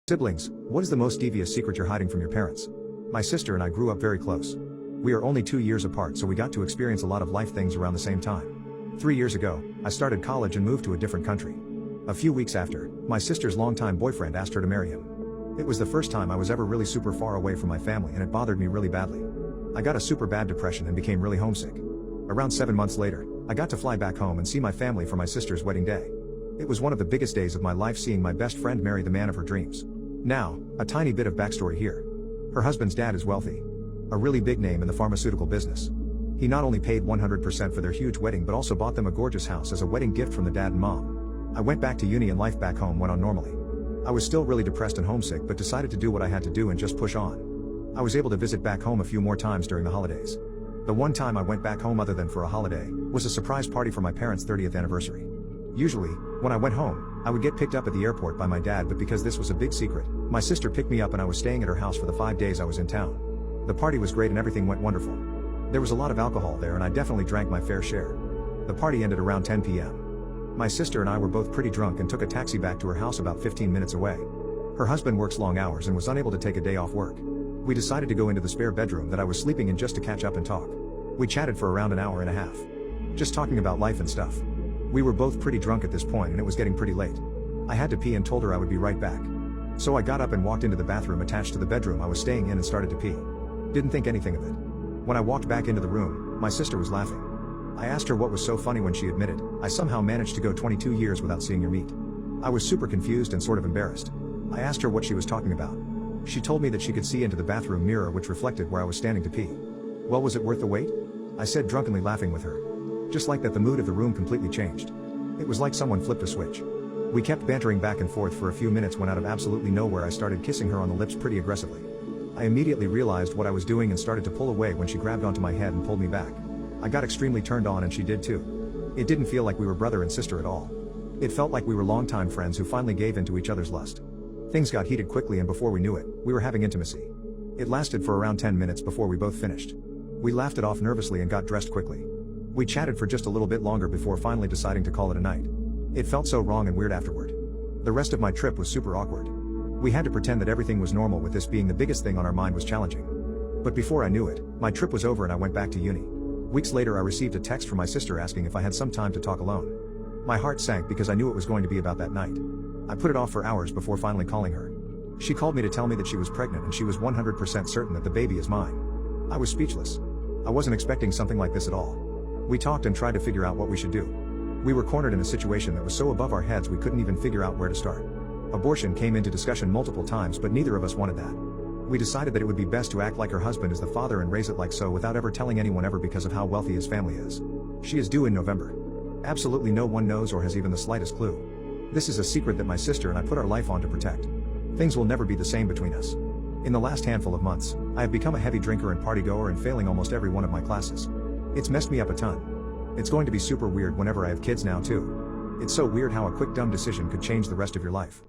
Siblings, what is the most devious secret you're hiding from your parents? My sister and I grew up very close. We are only 2 years apart, so we got to experience a lot of life things around the same time. 3 years ago, I started college and moved to a different country. A few weeks after, my sister's longtime boyfriend asked her to marry him. It was the first time I was ever really super far away from my family, and it bothered me really badly. I got a super bad depression and became really homesick. Around 7 months later, I got to fly back home and see my family for my sister's wedding day. It was one of the biggest days of my life, seeing my best friend marry the man of her dreams. Now, a tiny bit of backstory here. Her husband's dad is wealthy. A really big name in the pharmaceutical business. He not only paid 100% for their huge wedding but also bought them a gorgeous house as a wedding gift from the dad and mom. I went back to uni and life back home went on normally. I was still really depressed and homesick, but decided to do what I had to do and just push on. I was able to visit back home a few more times during the holidays. The one time I went back home other than for a holiday was a surprise party for my parents' 30th anniversary. Usually, when I went home, I would get picked up at the airport by my dad, but because this was a big secret, my sister picked me up and I was staying at her house for the 5 days I was in town. The party was great and everything went wonderful. There was a lot of alcohol there and I definitely drank my fair share. The party ended around 10 p.m. My sister and I were both pretty drunk and took a taxi back to her house about 15 minutes away. Her husband works long hours and was unable to take a day off work. We decided to go into the spare bedroom that I was sleeping in just to catch up and talk. We chatted for around an hour and a half. Just talking about life and stuff. We were both pretty drunk at this point and it was getting pretty late. I had to pee and told her I would be right back. So I got up and walked into the bathroom attached to the bedroom I was staying in and started to pee. Didn't think anything of it. When I walked back into the room, my sister was laughing. I asked her what was so funny when she admitted, "I somehow managed to go 22 years without seeing your meat." I was super confused and sort of embarrassed. I asked her what she was talking about. She told me that she could see into the bathroom mirror which reflected where I was standing to pee. Well, was it worth the wait? I said, drunkenly laughing with her. Just like that, the mood of the room completely changed. It was like someone flipped a switch. We kept bantering back and forth for a few minutes when out of absolutely nowhere I started kissing her on the lips pretty aggressively. I immediately realized what I was doing and started to pull away when she grabbed onto my head and pulled me back. I got extremely turned on and she did too. It didn't feel like we were brother and sister at all. It felt like we were longtime friends who finally gave in to each other's lust. Things got heated quickly and before we knew it, we were having intimacy. It lasted for around 10 minutes before we both finished. We laughed it off nervously and got dressed quickly. We chatted for just a little bit longer before finally deciding to call it a night. It felt so wrong and weird afterward. The rest of my trip was super awkward. We had to pretend that everything was normal, with this being the biggest thing on our mind was challenging. But before I knew it, my trip was over and I went back to uni. Weeks later I received a text from my sister asking if I had some time to talk alone. My heart sank because I knew it was going to be about that night. I put it off for hours before finally calling her. She called me to tell me that she was pregnant and she was 100% certain that the baby is mine. I was speechless. I wasn't expecting something like this at all. We talked and tried to figure out what we should do. We were cornered in a situation that was so above our heads we couldn't even figure out where to start. Abortion came into discussion multiple times, but neither of us wanted that. We decided that it would be best to act like her husband is the father and raise it like so without ever telling anyone ever, because of how wealthy his family is. She is due in November. Absolutely no one knows or has even the slightest clue. This is a secret that my sister and I put our life on to protect. Things will never be the same between us. In the last handful of months, I have become a heavy drinker and partygoer and failing almost every one of my classes. It's messed me up a ton. It's going to be super weird whenever I have kids now too. It's so weird how a quick dumb decision could change the rest of your life.